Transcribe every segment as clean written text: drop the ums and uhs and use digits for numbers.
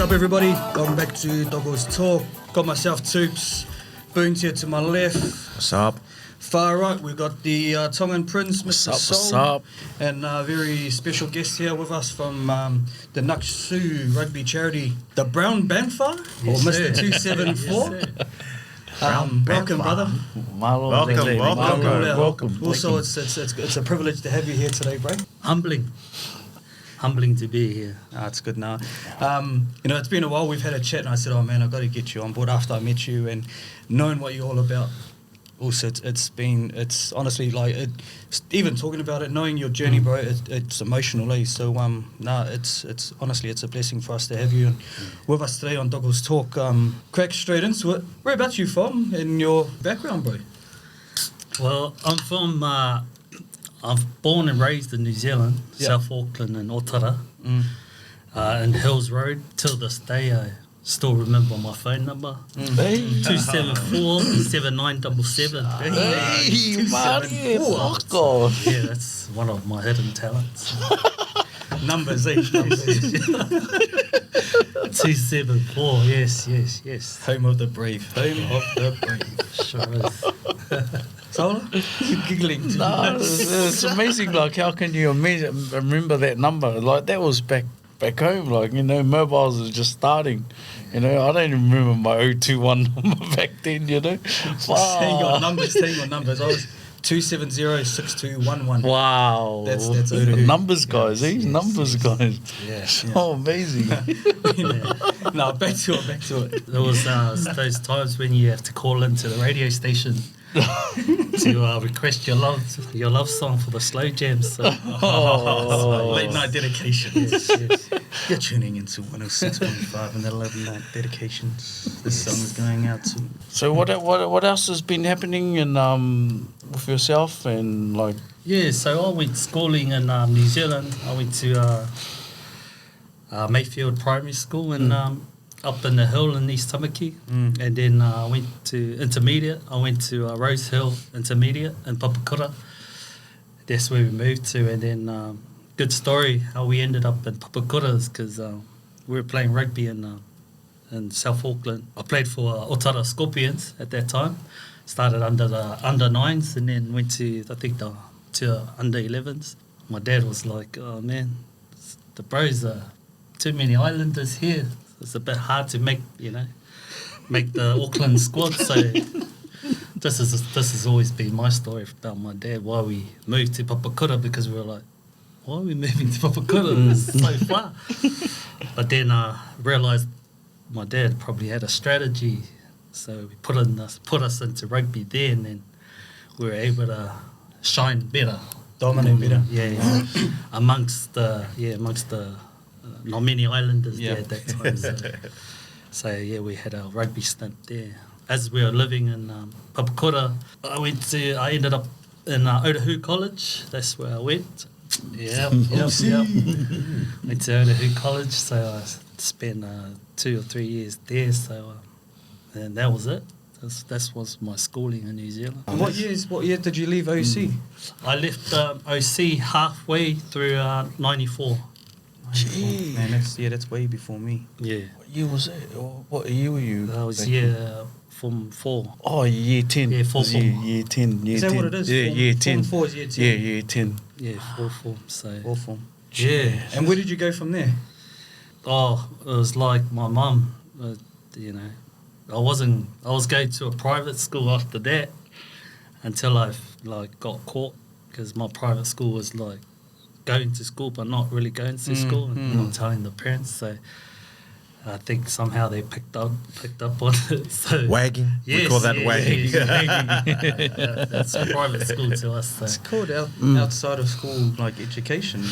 up, everybody? Welcome back to Tokos Talk. Got myself Toops, Boons here to my left. What's up? Far right, we've got the Tongan Prince, Mr. Soul. What's up? And a very special guest here with us from the Naksu Rugby charity, the Brown Bantha, or Mr. 274. Welcome, brother. Welcome. Also, it's a privilege to have you here today, bro. Humbling to be here. It's good now. It's been a while. We've had a chat, and I said, "Oh man, I've got to get you on board." After I met you and knowing what you're all about, also it's honestly like even talking about it, knowing your journey, bro. It's emotional, eh? So it's honestly it's a blessing for us to have you with us today on Tokos Talk. Crack straight into it. Whereabouts you from and your background, bro? Well, I'm born and raised in New Zealand, South Auckland and Otara, in Hills Road. Till this day, I still remember my phone number, 274-7977. Hey, Mario, fuck off. Yeah, that's one of my hidden talents. Numbers, numbers. 274, yes. Home of the brave. Sure is. Sola? You're giggling. No, it's amazing. Like, how can you remember that number? Like, that was back home. Like, mobiles was just starting. I don't even remember my 021 number back then. Saying your numbers. I was 270-6211. Wow. That's numbers guys. These numbers guys. Yeah. So amazing. No, back to it. There was those times when you have to call into the radio station to request your love song for the slow jams. So. Late night dedication. Yes. You're tuning into 106.5 and the late night dedications. This song is going out to. So what else has been happening with yourself and like? Yeah, so I went schooling in New Zealand. I went to Mayfield Primary School and. Up in the hill in East Tamaki, and then I went to intermediate. I went to Rose Hill Intermediate in Papakura. That's where we moved to, and then good story how we ended up in Papakura is because we were playing rugby in South Auckland. I played for Otara Scorpions at that time. Started under the under 9s and then went to to under 11s. My dad was like, "Oh man, the bros are too many islanders here. It's a bit hard to make the Auckland squad." So this has always been my story about my dad, why we moved to Papakura, because we were like, why are we moving to Papakura? It's so far. But then I realised my dad probably had a strategy, so we put us into rugby there, and then we were able to shine better, dominate better. Yeah. amongst the not many islanders there at that time. So we had a rugby stint there. As we were living in Papakura, I ended up in Otahu College. That's where I went. Yep. Went to Otahu College, so I spent 2 or 3 years there. So, and that was it. That was my schooling in New Zealand. And what year did you leave OC? I left OC halfway through 94. Jeez. Man, that's way before me. Yeah. What year was it? What year were you? I was Form 4. Oh, year 10. Yeah, Form 4. Year 10. Is that what it is? Yeah, year 10. Form 4 is year 10. Yeah, year 10. Yeah, 4 form. So. 4 form. Yeah. And where did you go from there? Oh, it was like my mum. I was going to a private school after that until I got caught, because my private school was like going to school but not really going to school and not telling the parents. So I think somehow they picked up on it. So wagging. Yes, we call that wagging. Yeah, that's a private school to us. So. It's called outside of school education.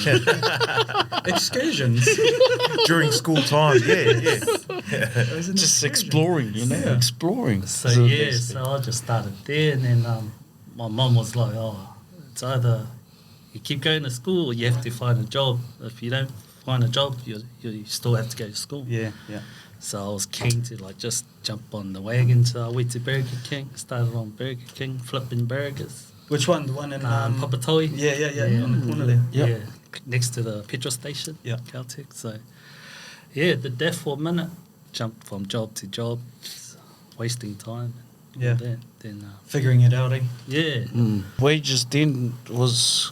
Excursions during school time. Yeah. Just exploring, exploring. So so I just started there, and then my mum was like, "Oh, it's either you keep going to school or you have to find a job. If you don't find a job, you still have to go to school." Yeah. So I was keen to just jump on the wagon. So I went to Burger King, started on Burger King, flipping burgers. Which one? The one in Papatoi? Yeah, on the corner there. Yeah, next to the petrol station. Yeah, Caltech. So Yeah, did that for a minute. Jumped from job to job, just wasting time. And Yeah. all that. Then, Figuring it out, eh? yeah. Wages then was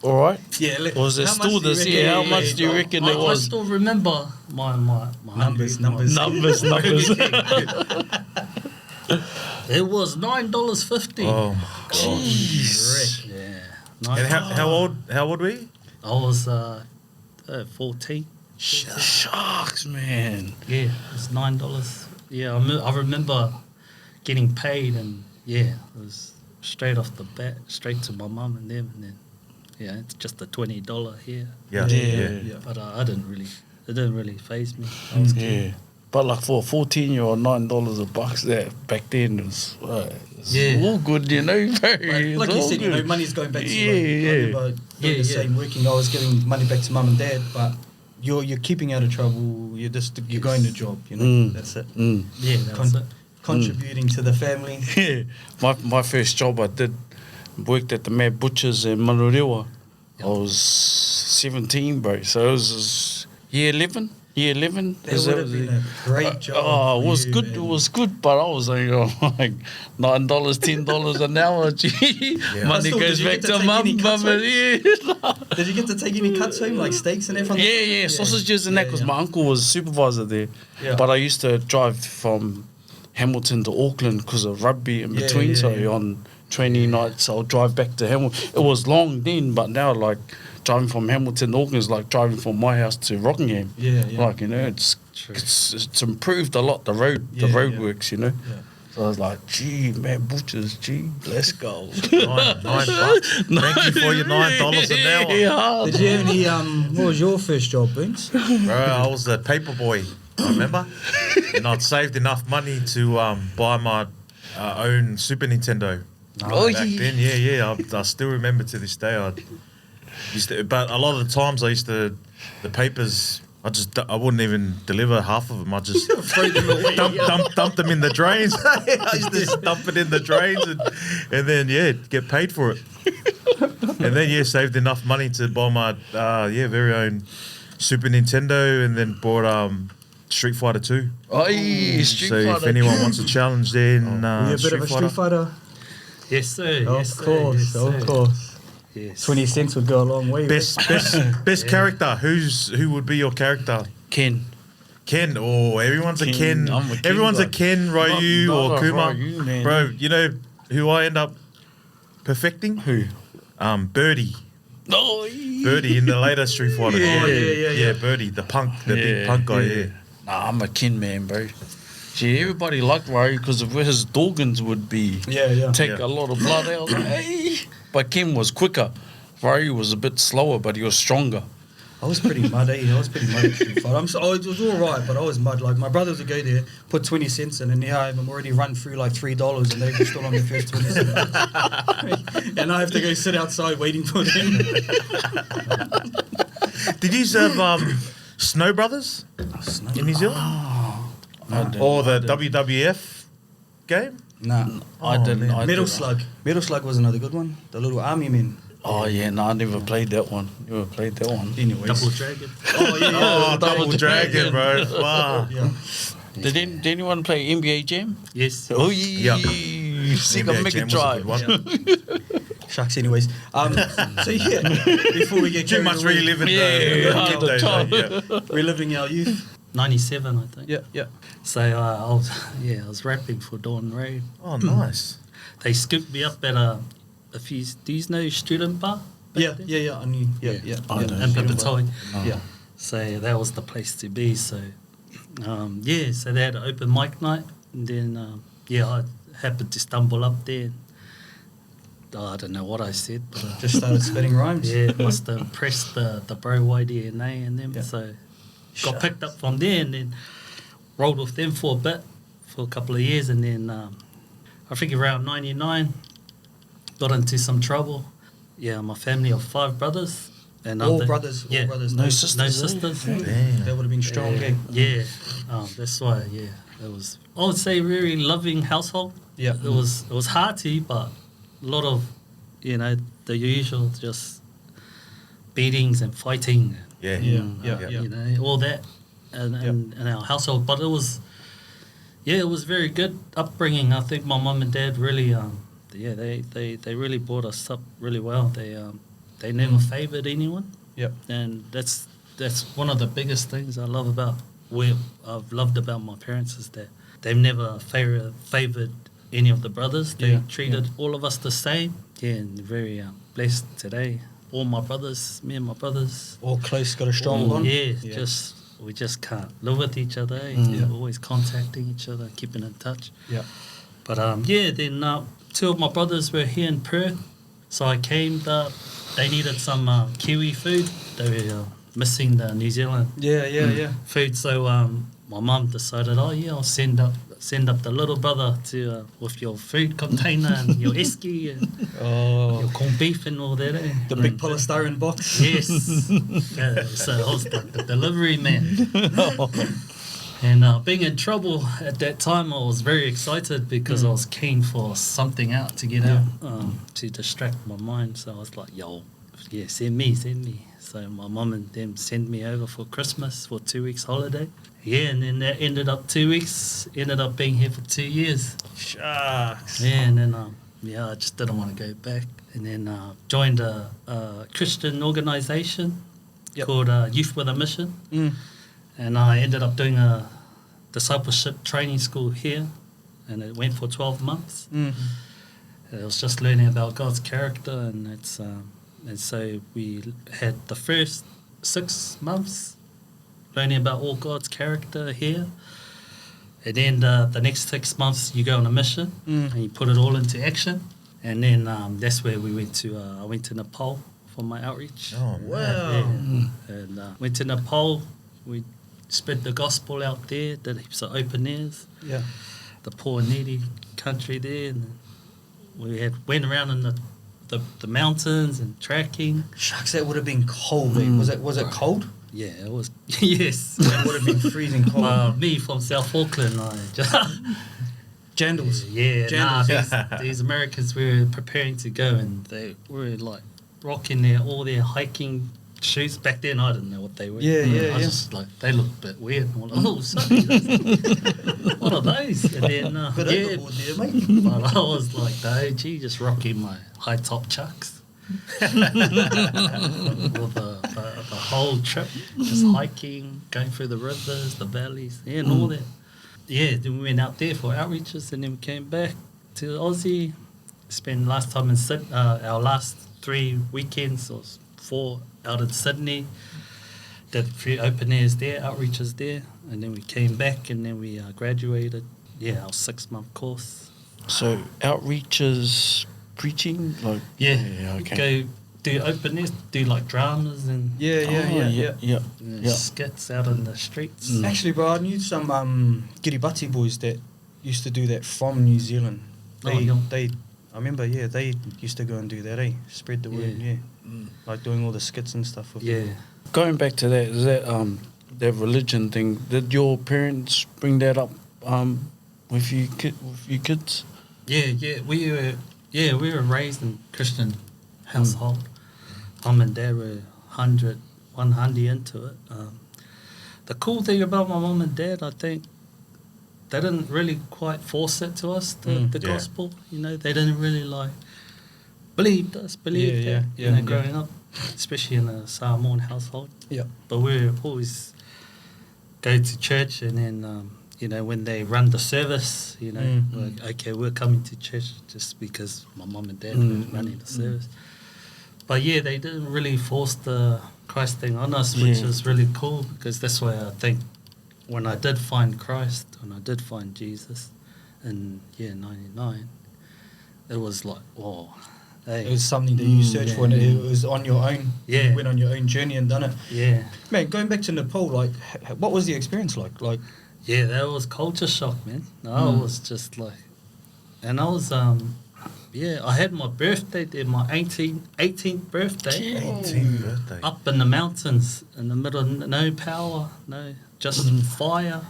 all right. Yeah. Was it still the same? How much do you reckon it I was? still remember my Numbers. Numbers. It was $9.50. Oh my gosh. Jeez. Yeah. And how old were you? I was 14. Sharks, man. Yeah, it was $9. Yeah, I remember getting paid, and yeah, it was straight off the bat, straight to my mum and them, and then yeah, it's just a $20 here. Yeah. Yeah. But it didn't really faze me. I was Yeah. But like for a 14-year-old, $9 a buck, that back then it was Yeah. all good, you know. Very, Like it's you all said, good. money's going back to Yeah, yeah. I remember doing the same working. I was giving money back to mum and dad, but you're keeping out of trouble. You're going to job. You know, that's it. Yeah, that was it. Contributing to the family. Yeah. My first job I did, worked at the Mad Butchers in Manurewa. I was 17, bro. So it was year 11. Year 11. That would have been a great job. Oh, it for was you, good. man. It was good, but I was like $9, $10 an hour. Gee, money Still, goes did you back get to to take mum. any cuts Mum, home? yeah. Did you get to take any cuts home, like steaks and everything? Yeah, sausages and that, because my uncle was supervisor there. Yeah. But I used to drive from Hamilton to Auckland because of rugby in Yeah, between. yeah, So yeah. on training nights, I'll drive back to Hamilton. It was long then, but now like driving from Hamilton to Auckland is like driving from my house to Rockingham. Yeah, yeah. Like, you know, it's improved a lot, the Yeah, roadworks, you know. Yeah. So I was like, gee, man, butchers, gee, let's go. $9 bucks. Thank you for your $9 an hour. Yeah. Did you have any? What was your first job, Boons? Bro, I was a paper boy, I remember. And I'd saved enough money to buy my own Super Nintendo. Oh, Back then, I still remember to this day. But a lot of the times the papers, I wouldn't even deliver half of them. I just Throw them away. dump them in the drains. I used to just dump it in the drains and then get paid for it. And then saved enough money to buy my very own Super Nintendo, and then bought Street Fighter 2. Oh, Street So Fighter. if anyone wants a challenge, then Were you a bit of a Street Fighter? Yes, sir. Yes, Of sir. course, Yes, of sir. course. Yes. 20 cents would go a long way. Best character. Who would be your character? Ken. Ken. Oh, everyone's a Ken. Ken. I'm a Ken, Everyone's a bro. Ken, Ryu Not or a Kuma. Ryu, man. Bro, you know who I end up perfecting? Who? Birdie. Oh, Birdie in the later Street Fighter. Yeah. Birdie, the big punk guy. Yeah. Nah, I'm a Ken man, bro. Gee, everybody liked Ryu because of where his Dorgans would be. Yeah. Take Yeah. a lot of blood out. Hey. But Ken was quicker. Ryu was a bit slower, but he was stronger. I was pretty muddy. I was pretty muddy at Street Fighter. It was all right, but I was mud. Like my brothers would go there, put 20 cents in, and now I'm already run through like $3, and they're still on their first 20 cents. And I have to go sit outside waiting for them. Did you serve Snow Brothers in New Zealand? Or the WWF game? Nah. I didn't. man. I Metal didn't. Slug. Metal Slug was another good one. The little army men. Oh, yeah, no, I never played that one. Never played that one. Anyways. Double Dragon. Oh, yeah. Oh, Double Double Dragon, bro. Wow. Yeah. Did anyone play NBA Jam? Yes. Oh, yeah. Sega NBA Mega Jam was a Drive. good one. Shucks, anyways. So, yeah, before we get Too carried much away, reliving Yeah, the days, time. yeah. reliving our youth. 97, I think. Yeah. So I was rapping for Dawn Raid. Oh, nice. They scooped me up at a few. Do you know Student Bar? back Yeah, then? yeah. I knew. Yeah. I don't In know. Papatoe. Yeah. So that was the place to be. So so they had an open mic night, and then I happened to stumble up there. I don't know what I said, but Just started spitting rhymes. yeah, must have impressed the bro YDNA and them. Yeah. So got picked up from there, and then rolled with them for a bit, for a couple of years, and then I think around 99 got into some trouble. Yeah, my family of 5 brothers. And All other- brothers. Yeah, All brothers. No no sisters. sisters. Damn. That would have been strong. Yeah, Yeah. that's why. Yeah, it was. I would say very loving household. Yeah. It was hearty, but a lot of, the usual just beatings and fighting. Yeah. Yeah. You know, all that. in our household. But it was very good upbringing. I think my mum and dad really, they really brought us up really well. They never favoured anyone. Yep. And that's one of the biggest things I've loved about my parents is that they've never favoured any of the brothers. They treated all of us the same. Yeah, and very blessed today. All my brothers, me and my brothers, All close, got a strong bond. Yeah, we just can't live with each other. We're always contacting each other, keeping in touch. Yeah. But then two of my brothers were here in Perth, so I came. They needed some Kiwi food. They were missing the New Zealand Yeah. food, so my mum decided, I'll send up the little brother to with your food container and your esky and your corned beef and all that. The big polystyrene box. Yes. So I was the delivery man. And being in trouble at that time, I was very excited because I was keen for something out to get out to distract my mind. So I was like, send me. So my mum and them sent me over for Christmas for 2 weeks holiday. Yeah, and then that ended up 2 weeks, ended up being here for 2 years. Shucks. Yeah, and then I just didn't want to go back. And then joined a Christian organisation called Youth with a Mission. And I ended up doing a discipleship training school here, and it went for 12 months. It was just learning about God's character, and and so we had the first 6 months learning about all God's character here, and then the next 6 months you go on a mission and you put it all into action, and then that's where we went to. I went to Nepal for my outreach. Oh, Wow. And went to Nepal. We spread the gospel out there, did heaps of open airs. Yeah. The poor needy country there, and we went around in the mountains and tracking. Shucks, that would have been cold. Was it cold? Yeah, it was. Yes, It would have been freezing cold. me from South Auckland, Jandals. These Americans were preparing to go, and they were like rocking all their hiking shoes. Back then, I didn't know what they were. I was just like, they looked a bit weird. I'm like, sorry, what are those? And then, Bit overboard there, mate. but I was like the OG, just rocking my high top chucks. With the whole trip, just hiking, going through the rivers, the valleys, and all that. Yeah, then we went out there for outreaches, and then we came back to Aussie. Spent last time in Sydney, our last 3 weekends or 4 out in Sydney. Did a few open airs there, outreaches there, and then we came back, and then we graduated. Yeah, our 6-month course. So outreaches, preaching, like Go do open airs, do like dramas and skits out in the streets. Actually, bro, I knew some Kiribati boys that used to do that from New Zealand. I remember, they used to go and do that, spread the word, like doing all the skits and stuff. Going back to that, is that that religion thing? Did your parents bring that up with you kids? We were raised in Christian household. Mum and dad were 100 into it. The cool thing about my mum and dad, I think, they didn't really quite force it to us, the gospel. They didn't really believe that. Growing up, especially in a Samoan household. Yeah. But we always go to church, and then when they run the service, we're coming to church just because my mum and dad were running the service. But they didn't really force the Christ thing on us, which is really cool, because that's why I think when I did find Christ, when I did find Jesus in 99, it was like, whoa. Hey. It was something that you searched for, and it was on your own. Yeah. You went on your own journey and done it. Yeah. Man, going back to Nepal, what was the experience like? Yeah, that was culture shock, man. I was just and I was, I had my birthday there, my 18th birthday. 18th birthday. Up in the mountains, in the middle, no power, just fire.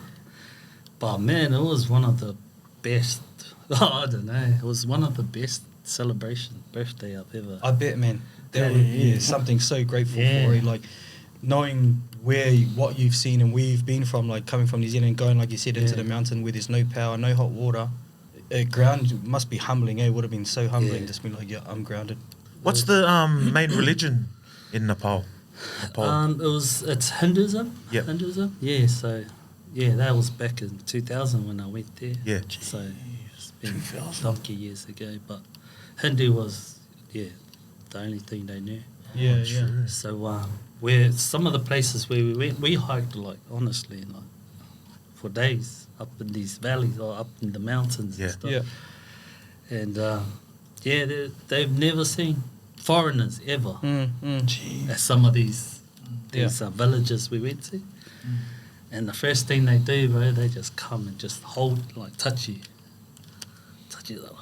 But man, it was one of the best, I don't know, it was one of the best birthday I've ever. I bet, man. That would be something so grateful for. knowing what you've seen and where you've been from, like coming from New Zealand, going, like you said, into the mountain where there's no power, no hot water, ground must be humbling, eh? It would have been so humbling, just being like, yeah, I'm grounded. What's the main religion in Nepal? It's Hinduism. Yep. Hinduism. Yeah. So, yeah, that was back in 2000 when I went there. Yeah. So it's been donkey years ago, but Hindu was the only thing they knew. Yeah, true. So where some of the places where we went, we hiked honestly for days up in these valleys or up in the mountains and stuff. Yeah. And they've never seen foreigners ever at some of these villages we went to. And the first thing they do, bro, they just come and just hold, touch you. Touch you, like,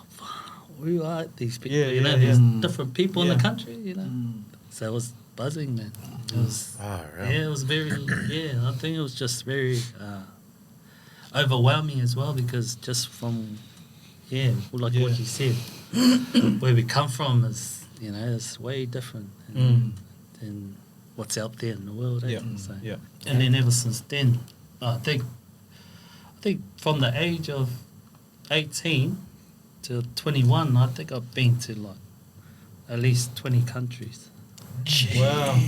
who are these people? Yeah, there's different people in the country, So it was buzzing, man. It was, it was very, I think it was just very overwhelming as well, because just from, what you said, where we come from is, it's way different than what's out there in the world. So, and then ever since then, I think from the age of 18 to 21, I think I've been to at least 20 countries. Wow.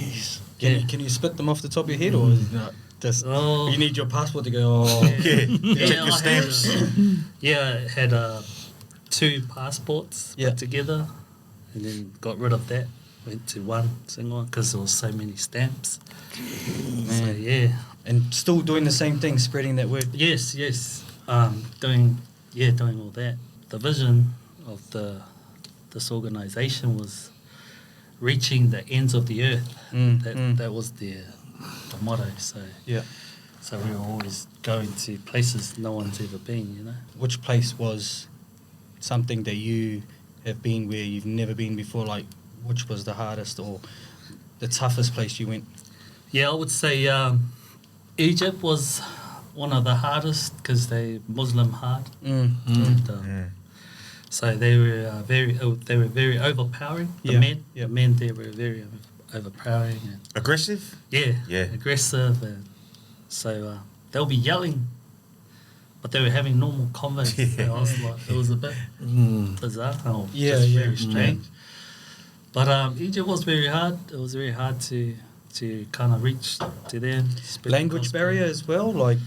Can you split them off the top of your head, or is it just you need your passport to go? Check your stamps. I had 2 passports put together, and then got rid of that. Went to one single one because there was so many stamps. So and still doing the same thing, spreading that word. Yes. Doing all that. The vision of this organisation was reaching the ends of the earth. That was the motto. So so we were always going to places no one's ever been. Which place was something that you have been where you've never been before? Like, which was the hardest or the toughest place you went? Yeah, I would say Egypt was one of the hardest because they Muslim hard. So they were very overpowering. The men there were very overpowering and aggressive. Aggressive, and so they'll be yelling, but they were having normal convos. So I was like, it was a bit bizarre. Very strange. But Egypt was very hard. It was very hard to kind of reach to them. Language barrier as well, like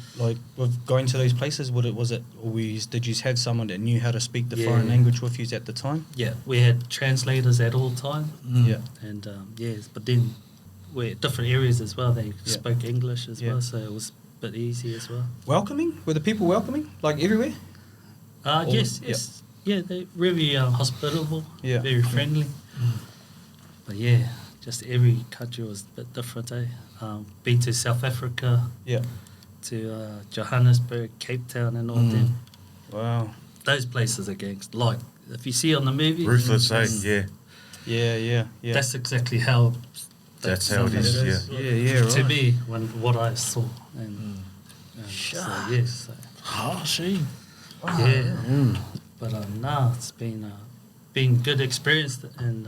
with going to those places. Did you have someone that knew how to speak the foreign language with you at the time? Yeah, we had translators at all time. And but then we're at different areas as well. They spoke English as well, so it was a bit easy as well. Welcoming? Were the people welcoming, like everywhere? Yes. Yeah, they're really hospitable, very friendly. But just every country was a bit different, eh? Been to South Africa, to Johannesburg, Cape Town and all them. Wow. Those places are gangster. Like, if you see on the movie... Ruthless, eh? Yeah. That's exactly how... That's how it is, right. To me, what I saw. And so. Harsh, But it's been good experience and,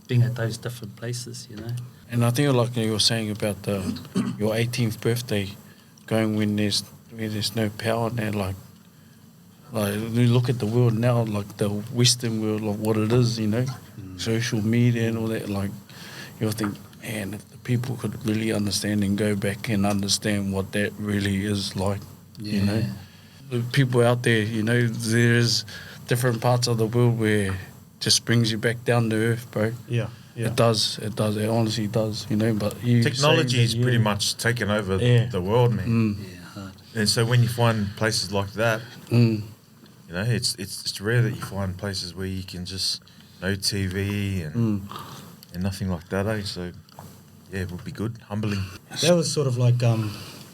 being at those different places, And I think like you were saying about your 18th birthday, going when there's no power now, like you look at the world now, like the Western world, like what it is, social media and all that, like you'll think, man, if the people could really understand and go back and understand what that really is like, the people out there, there's different parts of the world where just brings you back down to earth, bro. Yeah. It does. It honestly does, But technology is pretty much taken over the world, man. Hard. And so when you find places like that, it's rare that you find places where you can just no TV and nothing like that, eh? So it would be good, humbling. That was sort of like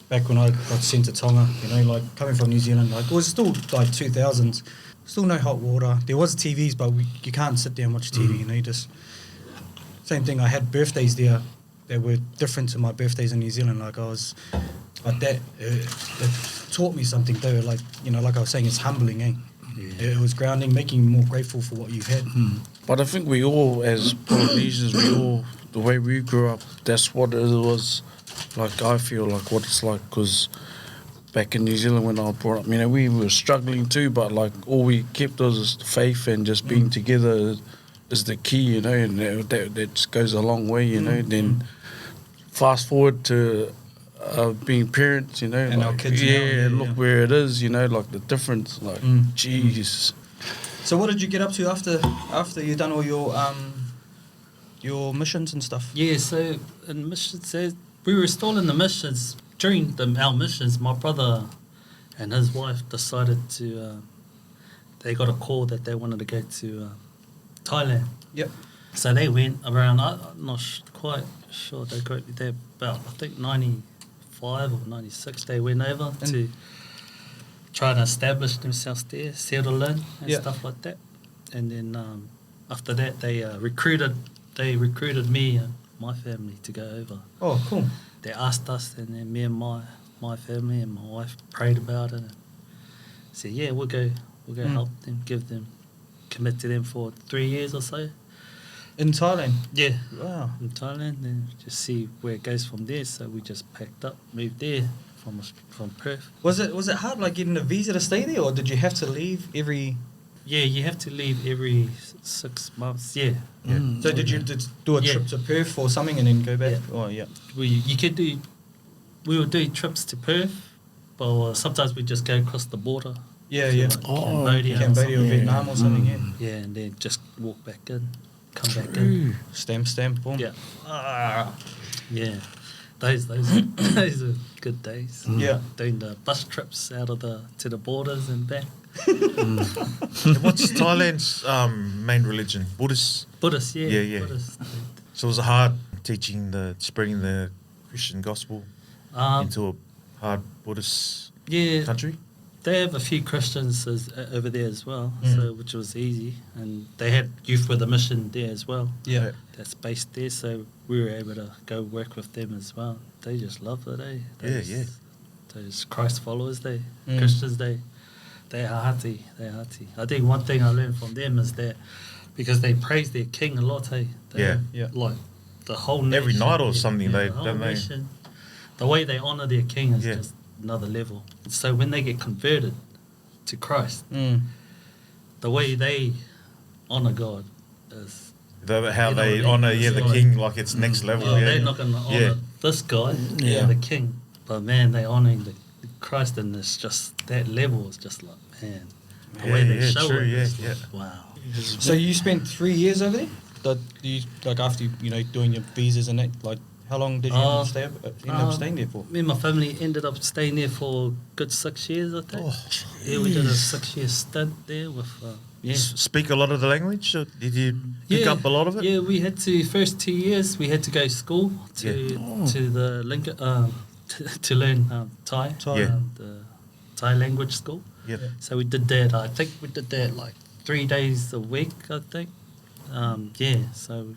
back when I got sent to Tonga, like coming from New Zealand, like it was still like 2000s. Still no hot water. There was TVs, but you can't sit there and watch TV, just... Same thing, I had birthdays there that were different to my birthdays in New Zealand. Like that it taught me something though. Like, like I was saying, it's humbling, eh? It was grounding, making you more grateful for what you had. But I think we all, as Polynesians, the way we grew up, that's what it was. Like, I feel like what it's like, because back in New Zealand when I was brought up, we were struggling too, but like all we kept was faith and just being together is the key, and that just goes a long way, Then fast forward to being parents, and our kids now, look where it is, like the difference, like, jeez. So what did you get up to after you done all your missions and stuff? Yeah, so in missions, we were still in the missions. During our missions, my brother and his wife decided to, they got a call that they wanted to go to Thailand. Yep. So they went around, I'm not quite sure, they got there about, I think, 95 or 96, they went over to try and establish themselves there, settle in and stuff like that. And then after that, they recruited me and my family to go over. Oh, cool. They asked us, and then me and my family and my wife prayed about it and said, yeah, we'll go help them, commit to them for 3 years or so. In Thailand? Yeah. Wow. In Thailand, and just see where it goes from there. So we just packed up, moved there from Perth. Was it hard, like getting a visa to stay there, or did you have to leave every... Yeah, you have to leave every 6 months, yeah. So did you do a trip to Perth or something and then go back? Yeah. Oh, yeah. We would do trips to Perth, but sometimes we just go across the border. Yeah, to yeah. like Cambodia Cambodia or Vietnam or something, Yeah, and then just walk back in, come back in. Stamp, boom. Yeah. Yeah. Those are good days. Yeah. Doing the bus trips to the borders and back. What's Thailand's main religion? Buddhist? Buddhist, yeah. Yeah. Buddhist. So was it hard spreading the Christian gospel into a hard Buddhist country? They have a few Christians over there as well, so which was easy, and they had youth with a mission there as well. Yeah. That's based there, so we were able to go work with them as well. They just love it, eh? Those Christ followers, Christians, they are hearty. I think one thing I learned from them is that because they praise their king a lot, eh? Like the whole nation. Every night or something, the whole nation. The way they honour their king is just another level. So when they get converted to Christ, the way they honour God is... How they honour the king like it's next level. They're not going to honour this guy, the king. But man, they honouring the Christ, and it's just, that level is just like, man, the way they show it is like, wow. So you spent 3 years over there? After doing your visas and that, like, how long did you end up staying there for? Me and my family ended up staying there for a good 6 years, I think. We did a 6-year stint there with... Speak a lot of the language? Or did you pick up a lot of it? Yeah, we had to, first 2 years, we had to go to school to learn Thai, the Thai language school. Yep. So we did that. I think we did that like 3 days a week, I think. So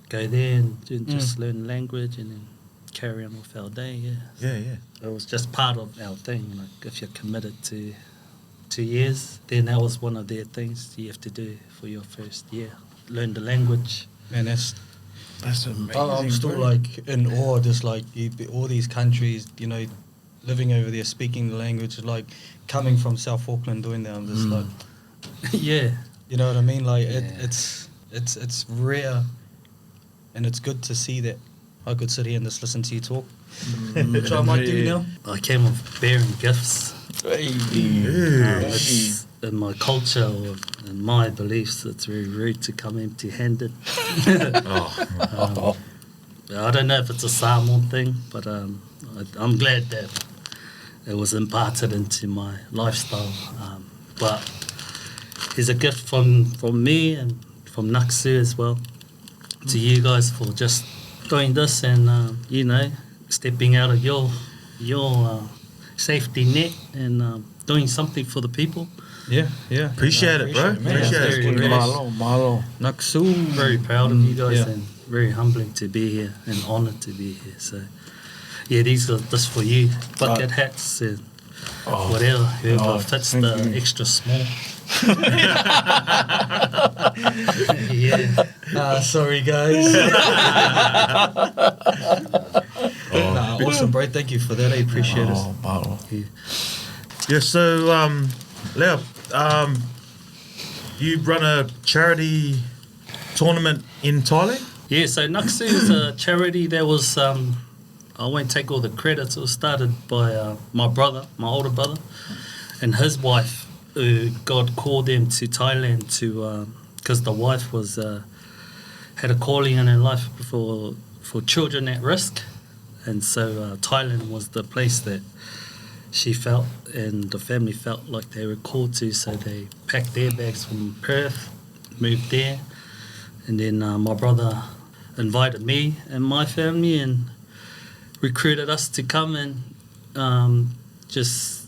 go there and just learn the language and then carry on with our day, Yeah. It was just part of our thing. Like if you're committed to 2 years, then that was one of their things you have to do for your first year. Learn the language. Man, that's amazing. I'm still like in awe, just like all these countries, living over there, speaking the language, like coming from South Auckland doing that. I'm just like, Yeah. you know what I mean? Like it's rare, and it's good to see that. I could sit here and just listen to you talk, which I might do now. I came with bearing gifts. It's in my culture or in my beliefs, it's very rude to come empty-handed. I don't know if it's a Samoan thing, but I'm glad that it was imparted into my lifestyle. But here's a gift from me and from Naksu as well to you guys for just doing this and stepping out of your safety net and doing something for the people. Yeah. Appreciate it, bro. Appreciate it. Malo. Naksu. Very proud of you guys and very humbling to be here and honoured to be here. So, these are just for you. Bucket hats and whatever, whoever Oh, fits thank the you. extra small. Yeah. Sorry, guys. Nah, awesome, bro. Thank you for that. I appreciate it. Oh, wow. Yeah, so, Leo, you run a charity tournament in Thailand? Yeah, so Naksu is a charity that was, I won't take all the credit, it was started by my brother, my older brother, and his wife, who God called them to Thailand to, because the wife was, had a calling in her life for children at risk, and so Thailand was the place that she felt and the family felt like they were called to, so they packed their bags from Perth, moved there, and then my brother invited me and my family and recruited us to come and just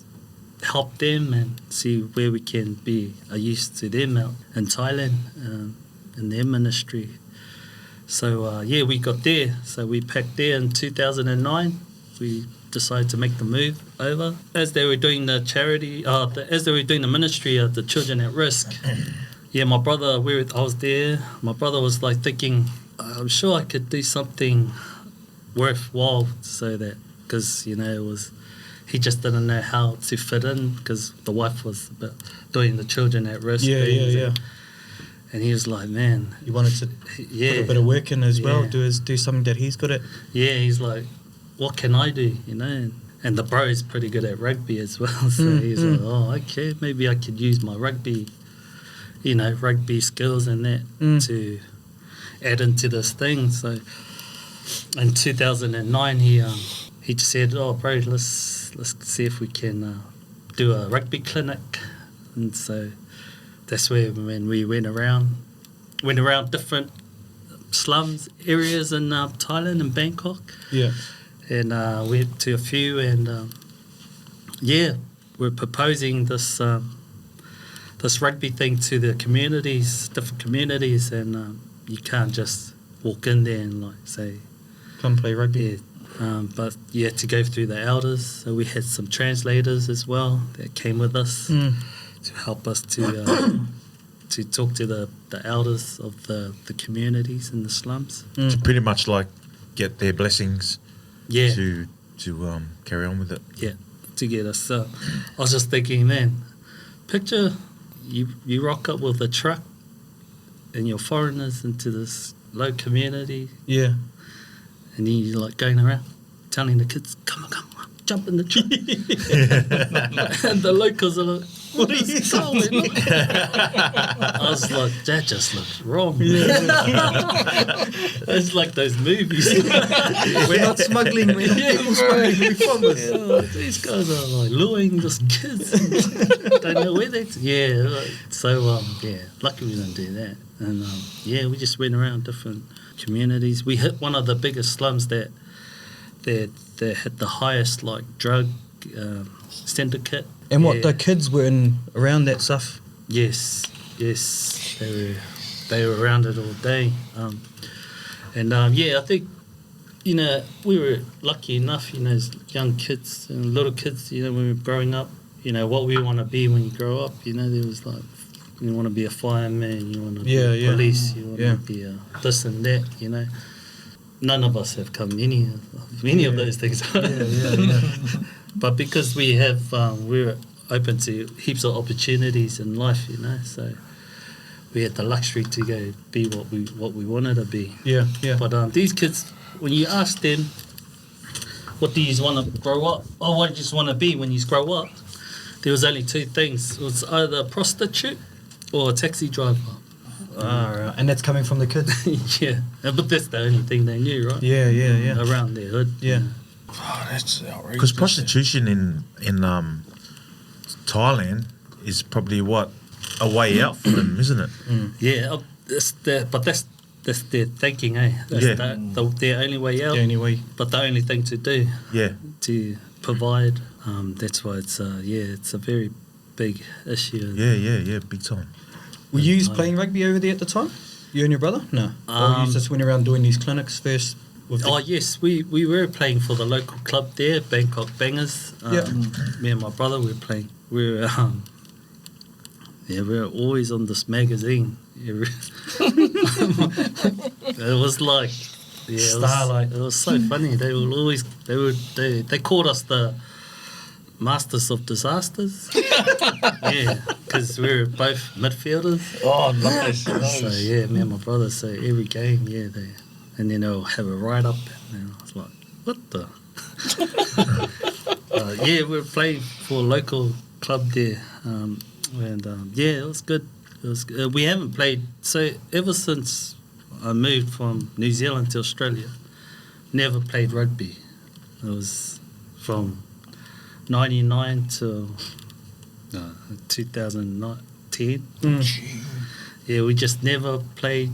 help them and see where we can be a use to them out in Thailand in their ministry. So yeah, we got there. So we packed there in 2009. We decided to make the move over. As they were doing the charity, as they were doing the ministry of the children at risk, yeah, my brother, I was there. My brother was like thinking, I'm sure I could do something worthwhile, so that, because, you know, it was, he just didn't know how to fit in because the wife was doing the children at risk. things. And he was like, man. You wanted to Yeah. put a bit of work in as well, Yeah. do something that he's good at. Yeah, he's like, what can I do, you know? And the bro is pretty good at rugby as well. So he's like, oh, okay, maybe I could use my rugby, you know, rugby skills and that to add into this thing. So in 2009, he just said, oh, bro, let's see if we can do a rugby clinic. And so that's when we went around different slums areas in Thailand and Bangkok. Yeah. And went to a few, and yeah, we're proposing this this rugby thing to the communities, different communities, and you can't just walk in there and like say, Come play rugby. yeah, but you had to go through the elders. So we had some translators as well that came with us to help us to talk to the elders of the communities in the slums. To pretty much like get their blessings Yeah. to carry on with it. Yeah, to get us. So I was just thinking, man, picture you rock up with a truck and you're foreigners into this low community, Yeah. and then you're like going around telling the kids, come on, jump in the truck. And the locals are like, what are you going? I was like, that just looks wrong. It's like those movies. We're not smuggling, we're not people smuggling, we promise. Yeah, these guys are like luring these kids. Don't know where they. Yeah, so yeah, lucky we didn't do that. And yeah, we just went around different communities. We hit one of the biggest slums that had the highest like drug syndicate. And what, Yeah. the kids were in around that stuff? Yes, they were around it all day, and yeah, I think, you know, we were lucky enough, you know, as young kids and little kids, you know, when we were growing up, you know, what we want to be when you grow up, you know, there was like, you want to be a fireman, you want to be a police, you want to be a this and that, you know. None of us have come any of those things. But because we have, we're open to heaps of opportunities in life, you know, so we had the luxury to go be what we wanted to be. Yeah, yeah. But these kids, when you ask them, what do you want to grow up? Or what do you just want to be when you grow up? There was only two things. It was either a prostitute or a taxi driver. Right. And that's coming from the kids? Yeah, but that's the only thing they knew, right? Yeah. Around their hood. Yeah. Oh, that's outrageous. Because prostitution in Thailand is probably a way out for them, isn't it? Yeah, but that's their thinking, eh? That's Yeah. their only way out. The only way. But the only thing to do Yeah. to provide. That's why it's it's a very big issue. Yeah, big time. Were you playing rugby over there at the time? You and your brother? No. Or you just went around doing these clinics first? Oh yes, we were playing for the local club there, Bangkok Bangers. Me and my brother were playing. We were always on this magazine. It was like Starlight. It was so funny. They called us the Masters of Disasters. Yeah, because we were both midfielders. Oh, nice. So yeah, me and my brother. So every game, and then they'll have a write up, and I was like, what the? We were playing for a local club there, it was good. We haven't played ever since I moved from New Zealand to Australia. Never played rugby. It was from 99 to 2010. Yeah, we just never played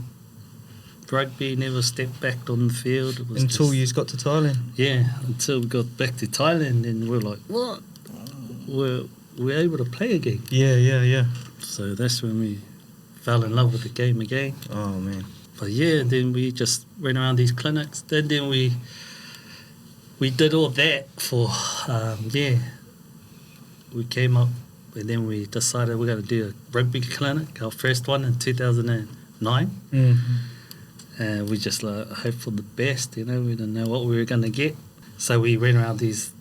rugby, never stepped back on the field. It was Until you got to Thailand. Yeah, until we got back to Thailand, and we're like, what? We're able to play again. Yeah. So that's when we fell in love with the game again. Oh, man. But yeah, then we just went around these clinics. Then we did all that for, we came up, and then we decided we're going to do a rugby clinic, our first one in 2009. And we just hoped for the best, we didn't know what we were going to get. So we went around these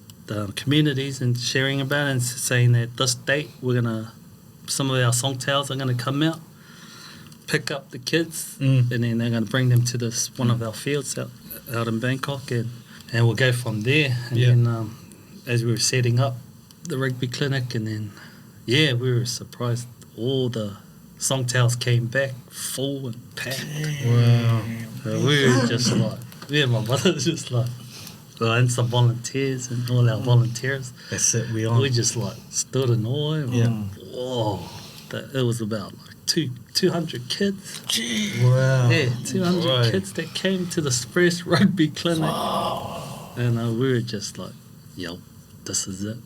communities and sharing about it and saying that this date some of our songtails are going to come out, pick up the kids, and then they're going to bring them to one of our fields out in Bangkok, and we'll go from there. And then as we were setting up the rugby clinic, and then we were surprised all the songtails came back full and packed. Wow. So we were just like, me and my brother was just like, and some volunteers and all our volunteers. That's it, we just like stood in awe. And whoa, it was about like 200 kids. Wow. Yeah, 200 kids that came to the first rugby clinic. Wow. And we were just like, this is it.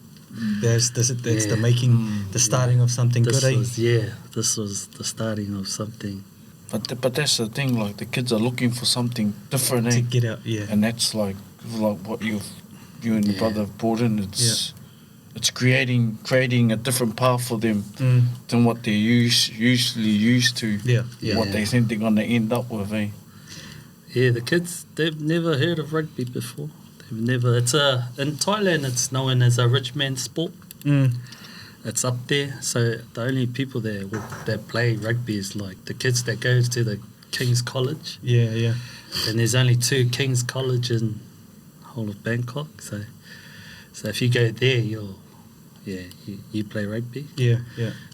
That's the making, the starting of something good, This was the starting of something. But that's the thing, like the kids are looking for something different, To get out, And that's like what you and your brother brought in. It's creating a different path for them than what they're usually used to. What they think they're going to end up with, Yeah, the kids, they've never heard of rugby before. In Thailand it's known as a rich man's sport. It's up there. So the only people there that play rugby is like the kids that go to the King's College. Yeah. And there's only 2 King's College in the whole of Bangkok. So if you go there, you play rugby. Yeah.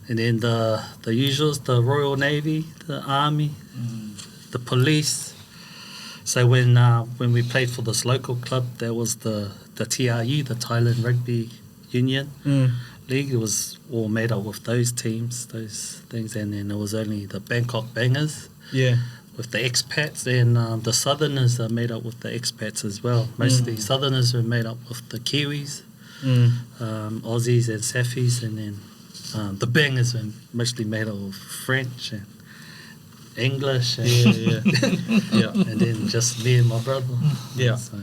And then the usuals, the Royal Navy, the Army, the police. So when we played for this local club, there was the TRU, the Thailand Rugby Union League. It was all made up with those teams, those things, and then there was only the Bangkok Bangers. Yeah. With the expats, and the Southerners are made up with the expats as well. Mostly Southerners were made up with the Kiwis, Aussies and Safis, and then the Bangers were mostly made up of French and English, and, and then just me and my brother. So,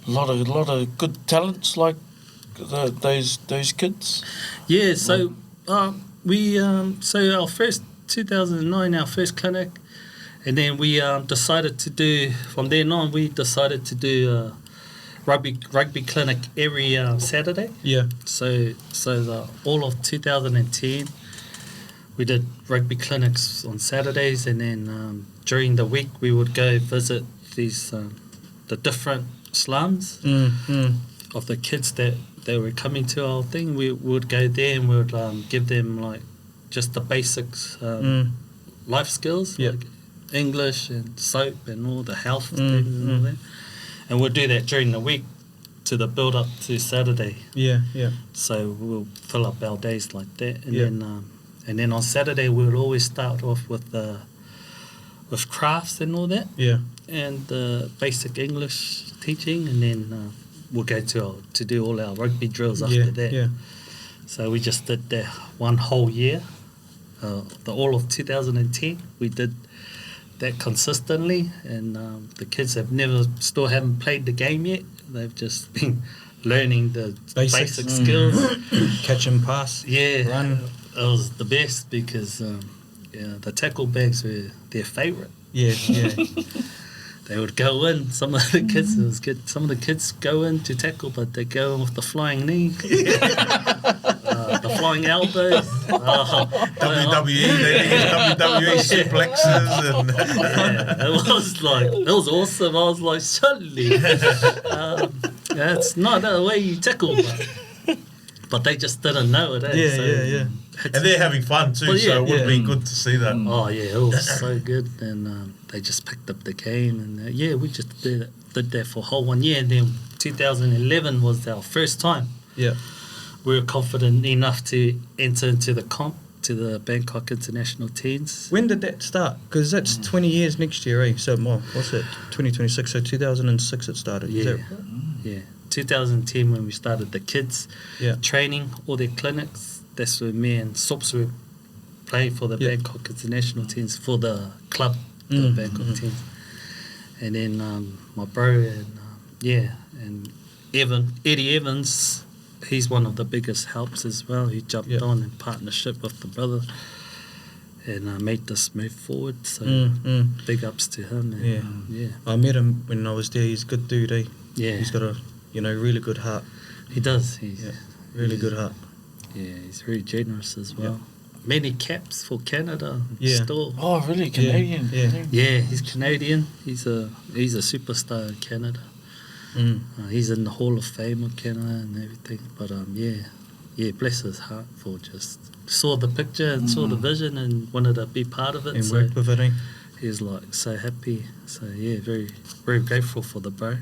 a lot of good talents like those kids. Yeah, so our first 2009, our first clinic, and then we decided to do from then on. We decided to do a rugby clinic every Saturday. Yeah. So all of 2010. We did rugby clinics on Saturdays, and then during the week we would go visit these the different slums of the kids that were coming to our thing. We would go there and we would give them like just the basics, life skills, like English and soap and all the health things and all that. And we'll do that during the week to the build up to Saturday. Yeah. So we'll fill up our days like that, and then on Saturday we'll always start off with crafts and all that. Yeah. And basic English teaching, and then we'll go to do all our rugby drills after that. Yeah. So we just did that one whole year, the all of 2010. We did that consistently, and the kids still haven't played the game yet. They've just been learning the basic skills. Catch and pass. Yeah, Run. it was the best because the tackle bags were their favourite. Yeah, yeah. They would go in. Some of the kids, it was good. Some of the kids go in to tackle, but they go in with the flying knee, the flying elbow. WWE, WWE suplexes, and it was awesome. I was like, surely, that's not the way you tackle, but they just didn't know it. Yeah. and they're having fun too. Well, yeah, so it would yeah. be good to see that. Oh yeah, it was so good, and they just picked up the game, and we just did that for a whole 1 year, and then 2011 was our first time. Yeah. We were confident enough to enter into the comp to the Bangkok International Teens. When did that start? Because that's 20 years next year, eh? So, what's it? 2026. So 2006 it started. Is that right? Yeah. 2010 when we started the kids Yeah. training, all their clinics. That's where me and Sops would play for the Bangkok International Teams for the club, the Bangkok teams. And then my bro and Eddie Evans, he's one of the biggest helps as well. He jumped on in partnership with the brother and made this move forward. So big ups to him. And, I met him when I was there. He's a good dude, eh? Yeah. He's got a really good heart. He does. He's Really good heart. Yeah, he's very generous as well. Many caps for Canada. Yeah. Still. Oh, really? Canadian? Yeah, he's Canadian. He's a superstar in Canada. He's in the Hall of Fame of Canada and everything. But bless his heart for just saw the picture and saw the vision and wanted to be part of it. And worked with it, eh? He was like so happy. So very, very grateful for the bro.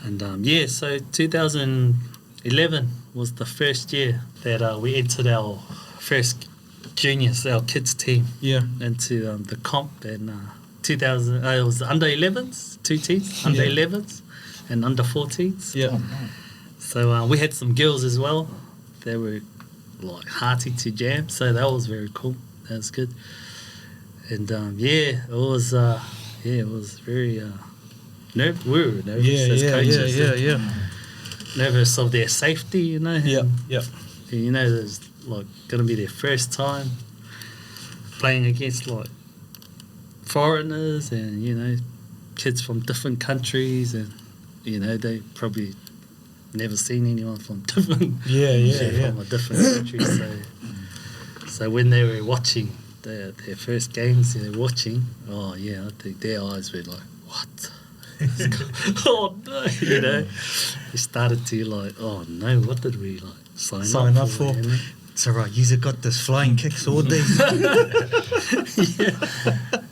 And so 2011 was the first year that we entered our first juniors, our kids team, into the comp. And 2000, it was under 11s, 2 teams, under 11s and under 14s. Yeah. So we had some girls as well. They were like hearty to jam, so that was very cool. That was good. And it was very we were nervous as coaches. Yeah. Nervous of their safety, you know. Yeah. And, you know, there's like going to be their first time playing against like foreigners and, you know, kids from different countries, and, you know, they probably never seen anyone from different from a different country. So when they were watching their first games, they were watching. Oh yeah, I think their eyes were like, what? Oh no, you know. They started to like, oh no, what did we like sign up for? You know? It's alright, you've got this flying kicks all day.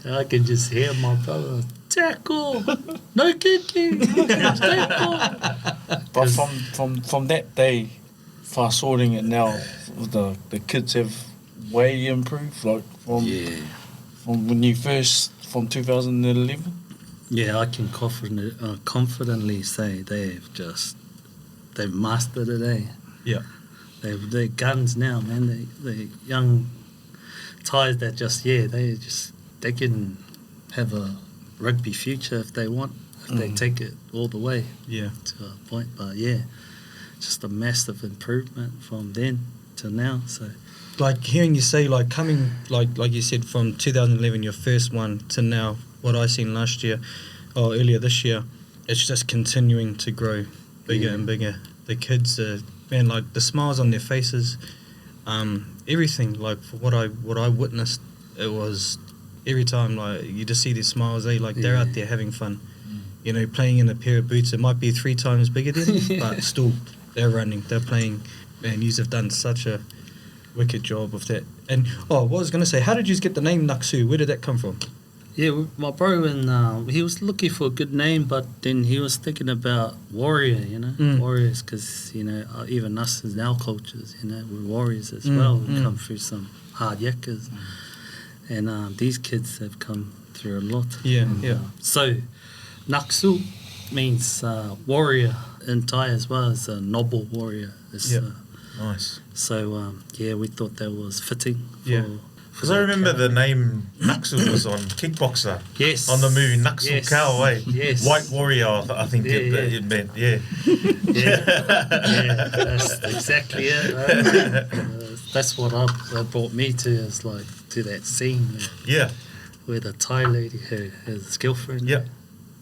I can just hear my brother, tackle, no kicking, tackle. But from that day, fast forwarding it now, the kids have way improved, like from when you first, from 2011. Yeah, I can confidently say they've mastered it, eh? Yeah. They're guns now, man. They young Thais that they can have a rugby future if they want, if they take it all the way to a point. But just a massive improvement from then to now. So, like hearing you say, like coming, like you said, from 2011, your first one, to now, what I seen last year or earlier this year, it's just continuing to grow bigger and bigger. The kids are, man, like the smiles on their faces, everything. Like for what I witnessed, it was every time like you just see these smiles. They're out there having fun. You know, playing in a pair of boots. It might be 3 times bigger than them, but still they're running. They're playing. Man, you have done such a wicked job of that. And what I was gonna say, how did you get the name Naksu? Where did that come from? Yeah, my bro, and he was looking for a good name, but then he was thinking about warrior, you know, warriors, because, you know, even us as our cultures, you know, we're warriors as well. We come through some hard yakkers, and these kids have come through a lot. So, Naksu means warrior in Thai as well as a noble warrior. Nice. So, we thought that was fitting Because I remember the name Naxal was on Kickboxer. Yes. On the movie Naxal Yes. Cow, eh? Yes. White Warrior, I think it meant, yeah. Yeah, that's exactly it. That's what that brought me to, is like to that scene Yeah. where the Thai lady, his girlfriend. Yep.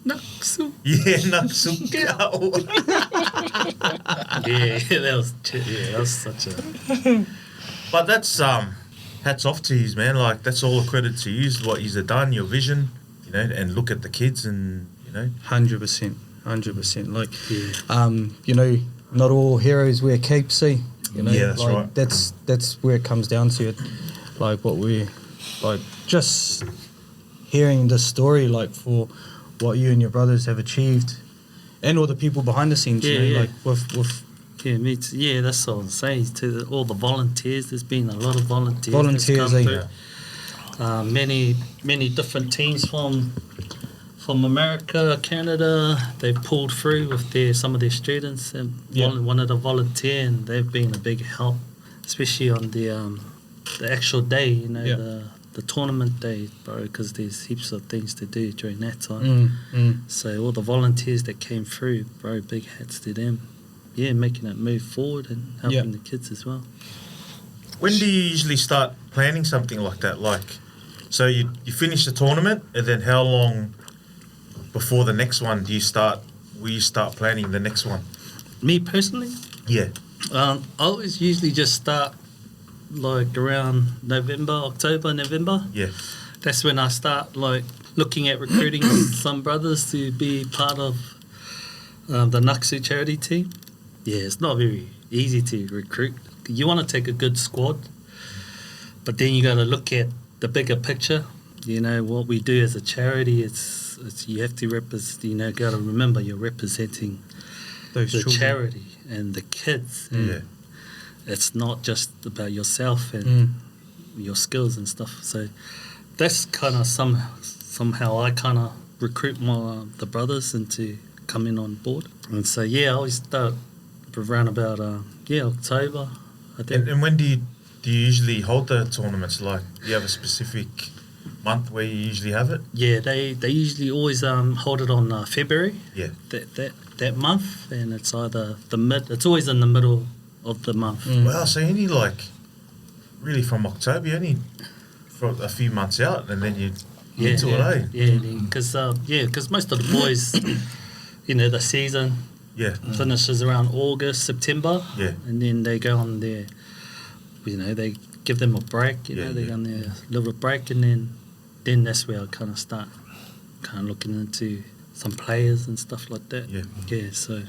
Naxal. Yeah, Naxal Cow. Yeah, that was such a. But that's hats off to you, man. Like, that's all a credit to you, what you've done, your vision, you know, and look at the kids and, you know. 100%. Like, Yeah. you know, not all heroes wear capes, eh? You know, Yeah, that's like, right. That's where it comes down to it. Like, what we, like, just hearing the story, like, for what you and your brothers have achieved, and all the people behind the scenes, you know, Yeah. like, with Yeah, me too. Yeah, that's what I'm saying. To all the volunteers, there's been a lot of volunteers. Volunteers, that's eh? come through. Many different teams from America, Canada. They've pulled through with some of their students, and wanted to volunteer, and they've been a big help, especially on the actual day. You know, the tournament day, bro, because there's heaps of things to do during that time. So all the volunteers that came through, bro, big hats to them. Yeah, making it move forward and helping the kids as well. When do you usually start planning something like that? Like, so you finish the tournament, and then how long before the next one will you start planning the next one? Me personally, Yeah. I always usually just start like around October, November. Yeah. That's when I start like looking at recruiting some brothers to be part of the Naksu charity team. Yeah, it's not very easy to recruit. You want to take a good squad, but then you got to look at the bigger picture. You know, what we do as a charity, it's you have to represent, you know, got to remember you're representing those the children. charity and the kids. And Yeah. it's not just about yourself and your skills and stuff. So that's kind of somehow I kind of recruit the brothers into coming on board. And so, yeah, I always start around about, October, I think. And when do you usually hold the tournaments? Like, do you have a specific month where you usually have it? Yeah, they usually always hold it on February. Yeah. That month, and it's either it's always in the middle of the month. Wow, so you only like, really from October, you only for a few months out, and then you into it, eh? Yeah, because most of the boys, you know, the season finishes around August, September, and then they go on their, you know, they give them a break, you know, they go on their little break, and then that's where I kind of start looking into some players and stuff like that. Yeah, so.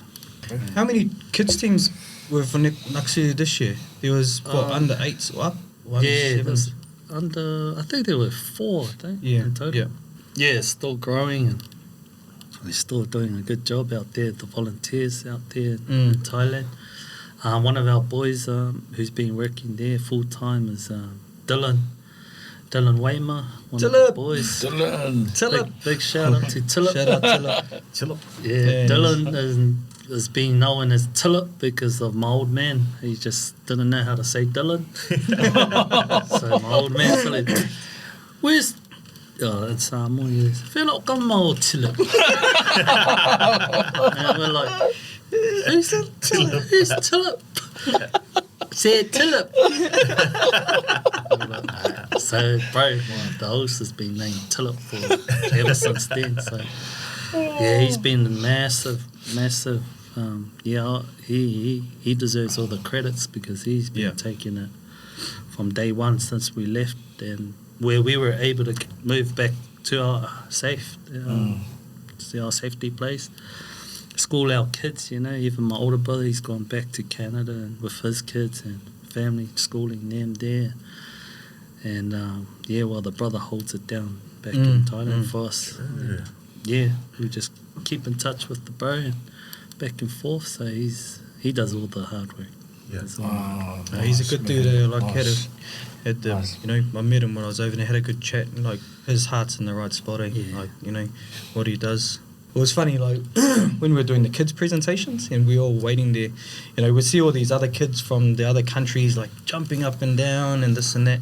How many kids teams were for Naksu this year? There was, under 8s or up? Or under Yeah, 7s? I think there were 4, I think, in total. Yeah, it's still growing, and we're still doing a good job out there, the volunteers out there in Thailand. One of our boys who's been working there full-time is Dylan Weimar, one of the boys. Dylan. Big shout out to Tillip. Shout out to Chill up. Yeah, Dylan has been known as Tillip because of my old man. He just didn't know how to say Dylan. So my old man said, "Where's?" Oh, it's Samoan. Fellow, come on, Tillip. And we're like, "Who's Tillip? Who's Tillip?" Said Tillip. So, bro, the host has been named Tillip for ever since then. So, yeah, he's been massive. He deserves all the credits because he's been taking it from day one since we left, and where we were able to move back to our safety place, school our kids. You know, even my older brother, he's gone back to Canada and with his kids and family, schooling them there. And while the brother holds it down back in Thailand for us. Yeah, we just keep in touch with the bro and back and forth. So he does all the hard work. Yeah. He's a good dude. Had the, you know, I met him when I was over there, had a good chat, and like his heart's in the right spot. Like, you know what he does. It was funny, like when we were doing the kids presentations and we were all waiting there, you know, we'd see all these other kids from the other countries like jumping up and down and this and that.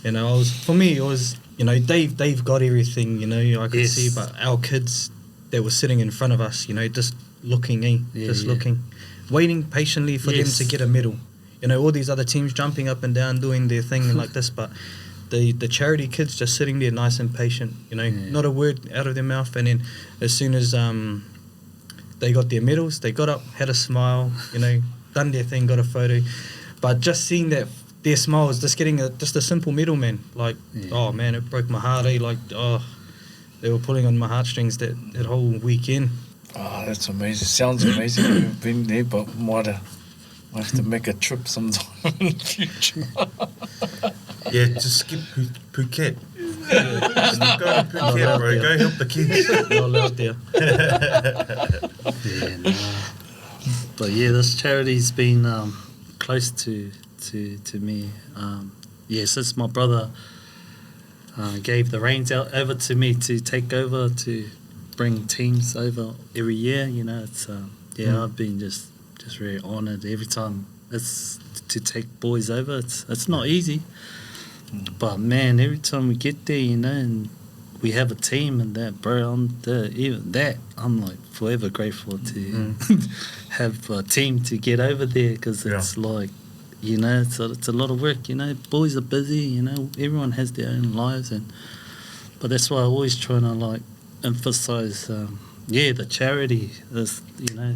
You know, for me, it was, you know, they've got everything, you know, I could Yes. see, but our kids that were sitting in front of us, you know, just looking, looking, waiting patiently for them Yes. to get a medal. You know, all these other teams jumping up and down, doing their thing like this, but the charity kids just sitting there nice and patient, you know, not a word out of their mouth. And then as soon as they got their medals, they got up, had a smile, you know, done their thing, got a photo. But just seeing that, their smiles, just getting just a simple medal, man, like, oh man, it broke my heart, eh? Like, oh, they were pulling on my heartstrings that whole weekend. Oh, that's amazing. Sounds amazing. We've been there, but might have to make a trip sometime in the future. Yeah, just skip Phuket. Just go to Phuket, bro. Go help the kids. Not allowed there. Yeah, no. But yeah, this charity's been close to me. Since my brother gave the reins out over to me to take over to bring teams over every year. You know, it's I've been just very honoured every time it's to take boys over. It's not easy, but man, every time we get there, you know, and we have a team and that, bro, I'm like forever grateful to have a team to get over there, because it's like, you know, it's a lot of work, you know, boys are busy, you know, everyone has their own lives, but that's why I always try to like emphasize the charity is, you know,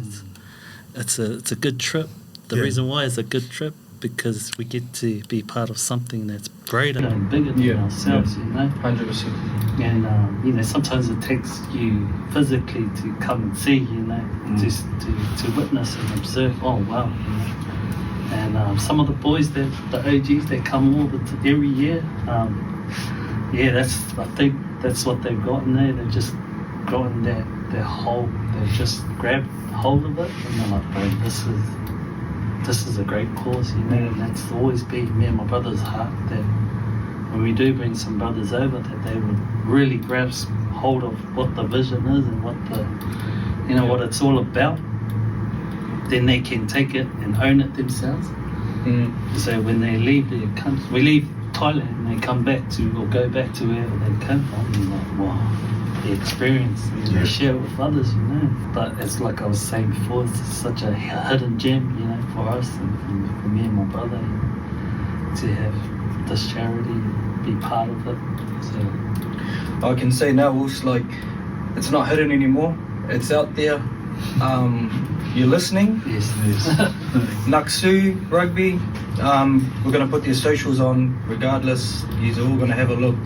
it's a good trip. The reason why it's a good trip, because we get to be part of something that's greater and bigger than ourselves, you know. 100%. And you know, sometimes it takes you physically to come and see, you know, to witness and observe. Oh wow, you know. And some of the boys, the OGs, they come every year. I think that's what they've gotten there. They've just gotten their whole. They've just grabbed hold of it, and they're like, bro, this is a great cause, you know. And that's always been me and my brother's heart, that when we do bring some brothers over, that they would really grasp hold of what the vision is and what what it's all about. Then they can take it and own it themselves. So when they leave their country, we leave Thailand and they come back to, or go back to wherever they came from, and like, wow, the experience, and they share it with others, you know. But it's like I was saying before, it's such a hidden gem, you know, for us and for me and my brother, you know, to have this charity, be part of it. So I can say now, Wolf's, like, it's not hidden anymore. It's out there. You're listening. yes. Naksu Rugby. We're going to put their socials on regardless. You're all going to have a look.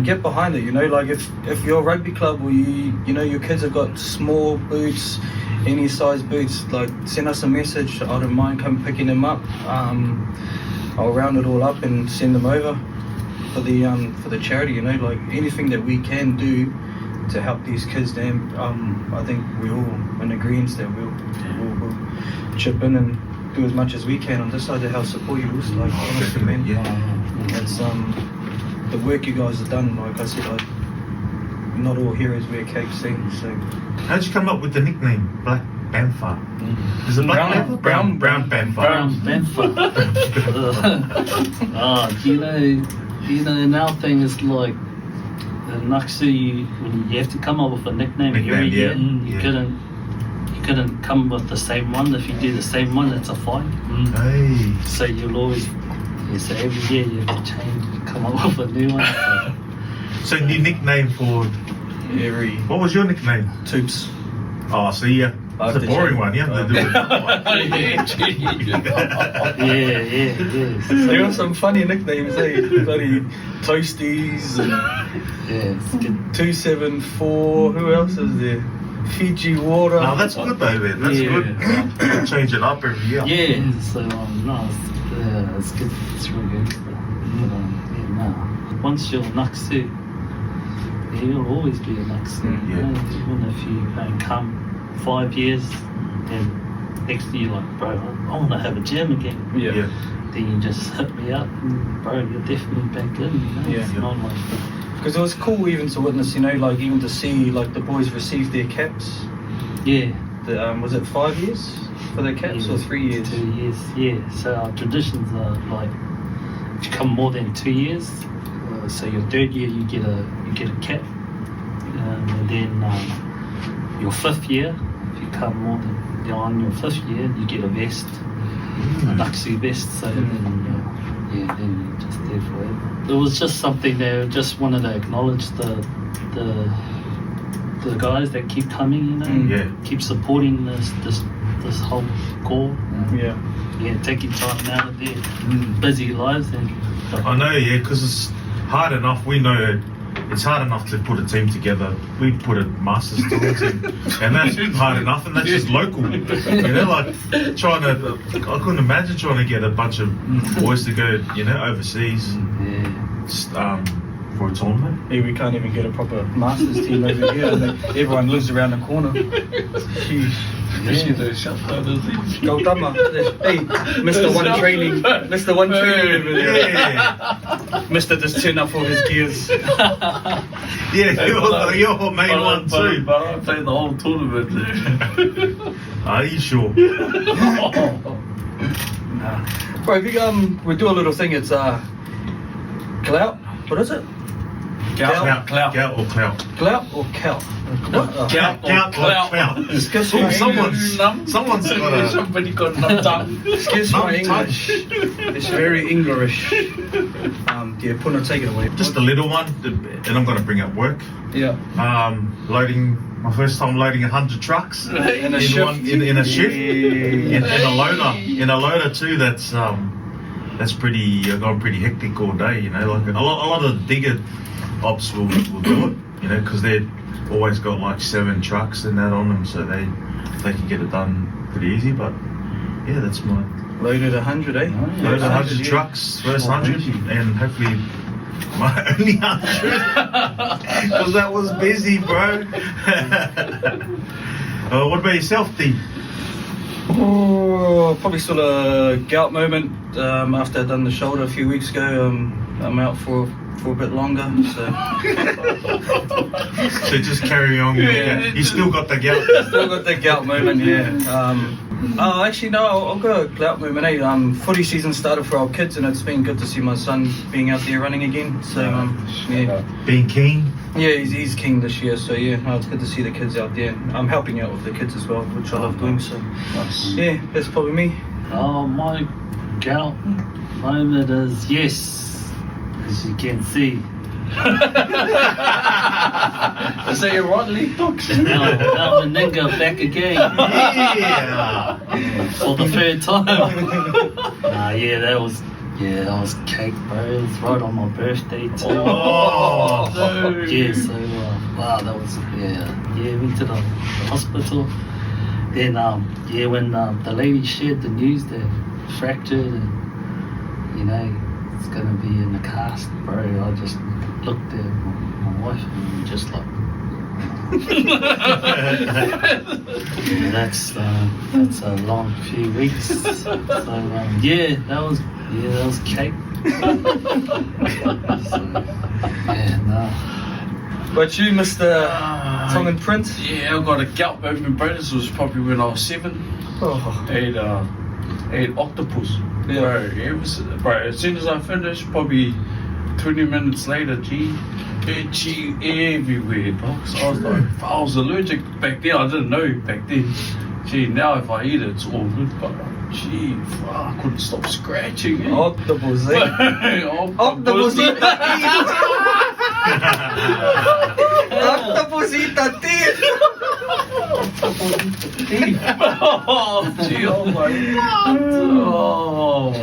Get behind it, you know, like if you're a rugby club or you know your kids have got small boots, any size boots, like send us a message. I don't mind come picking them up. I'll round it all up and send them over for the charity, you know, like anything that we can do to help these kids. Then I think we're all in agreement that we'll chip in and do as much as we can on this side to help support you. Like, honestly, man, it's the work you guys have done. Like I said, not all heroes wear capes. So How'd you come up with the nickname Black Bantha? Is it Black Bantha? Brown Bantha. Brown Bantha. You know, and our thing is like, Naksu, when you have to come up with a nickname every year, you couldn't come with the same one. If you do the same one, it's a fight. Hey. So you'll always, so every year you have to change, come up with a new one. So new nickname for every. What was your nickname? Toops. Oh, so yeah, it's a boring one. You have to do it. Yeah. There are some funny nicknames, eh? Bloody Toasties and It's good. 274. Who else is there? Fiji Water. No, that's good though, man. That's good. Change it up every year. Yeah, so it's good. It's real good. Once you're Naksu, you'll always be a Naksu. You know? Even if you don't come 5 years, then next year you're like, bro, I want to have a gym again. Yeah. Then you just hit me up, and bro, you're definitely back in. You know? Yeah. It's not like Because it was cool even to witness, you know, like even to see like the boys receive their caps. yeah. Was it 5 years for their caps or 3 years? 2 years, yeah. So our traditions are like, if you come more than 2 years, so your third year you get a cap, and then your fifth year, if you come more than on your fifth year, you get a vest, a Naxi vest. So then then you're just there forever. It was just something that I just wanted to acknowledge the guys that keep coming, keep supporting this whole call. Taking time out of their busy lives. And I know, because it's hard enough. We know it's hard enough to put a team together. We put a Masters tour team, and that's hard enough, and that's just local. Like trying to, I couldn't imagine trying to get a bunch of boys to go, overseas for a tournament. Yeah, we can't even get a proper Masters team over here. Everyone lives around the corner. Jeez. Go Dama. Hey, Mr. One Training. Mr. One Training over there. Mr. just turn up for his gears. You're main one too. But I played the whole tournament. Are you sure? Bro, we do a little thing. It's clout. What is it? Clout or clout? Clout or count? Clout. Excuse my Someone's got a... Somebody got enough tongue. Excuse my English. It's very English. Puna, take it away. Just a little one, and I'm going to bring up work. Yeah. My first time loading 100 trucks in a shift. In a shift, in a loader. In a loader too. That's pretty. Gone pretty hectic all day. Like a lot of the digger ops will do it. Because they've always got like 7 trucks and that on them, so they can get it done pretty easy. But that's my loaded 100, eh? Loaded 100 trucks, first 100, and hopefully my only 100, because that was busy, bro. What about yourself, D? Oh, probably still a gout moment after I'd done the shoulder a few weeks ago. I'm out for a bit longer, so just carry on. You still got the gout. Still got the gout moment, actually no, I'll go gout moment. Footy season started for our kids, and it's been good to see my son being out there running again. So being keen. Yeah, he's keen this year. So it's good to see the kids out there. I'm helping out with the kids as well, which I love doing. So that's probably me. Oh, my gout moment is yes. As you can see. Is that your right leg, Tokos? Now Meninga back again. For the third time. That was cake, bro. It was right on my birthday too. So wow, that was went to the hospital. Then when the lady shared the news that fractured and it's gonna be in the cast, bro. I just looked at my wife and just like, that's a long few weeks. So that was cake. But you, Mr. Tongan Prince? Yeah, I got a gout moment, bro. This was probably when I was 7. I ate octopus. Bro, as soon as I finished, probably 20 minutes later, itchy everywhere, dog. So I was like, I was allergic back then. I didn't know back then. Now if I eat it, it's all good. But I couldn't stop scratching it. Octopus, eh? Octopus. Octopus eat the teeth. Oh my God.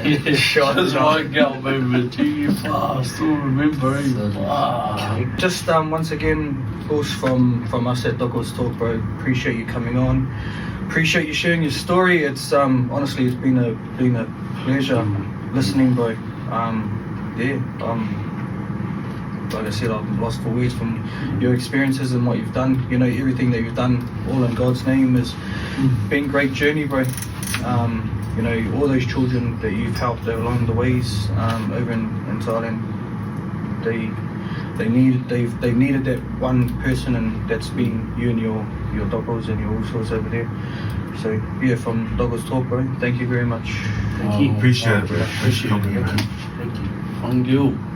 That's my gout moment. I still remember. Just once again, of course, from us at Tokos Talk, bro. Appreciate you coming on. Appreciate you sharing your story. It's honestly, it's been a pleasure listening, bro. Like I said, I'm lost for words from your experiences and what you've done. Everything that you've done, all in God's name, has been a great journey, bro. All those children that you've helped along the ways over in Thailand, they needed that one person, and that's been you and your Tokos and your all sorts over there. So from Tokos Talk, bro, thank you very much. Thank you. Appreciate it, bro. Thank you. Thank you.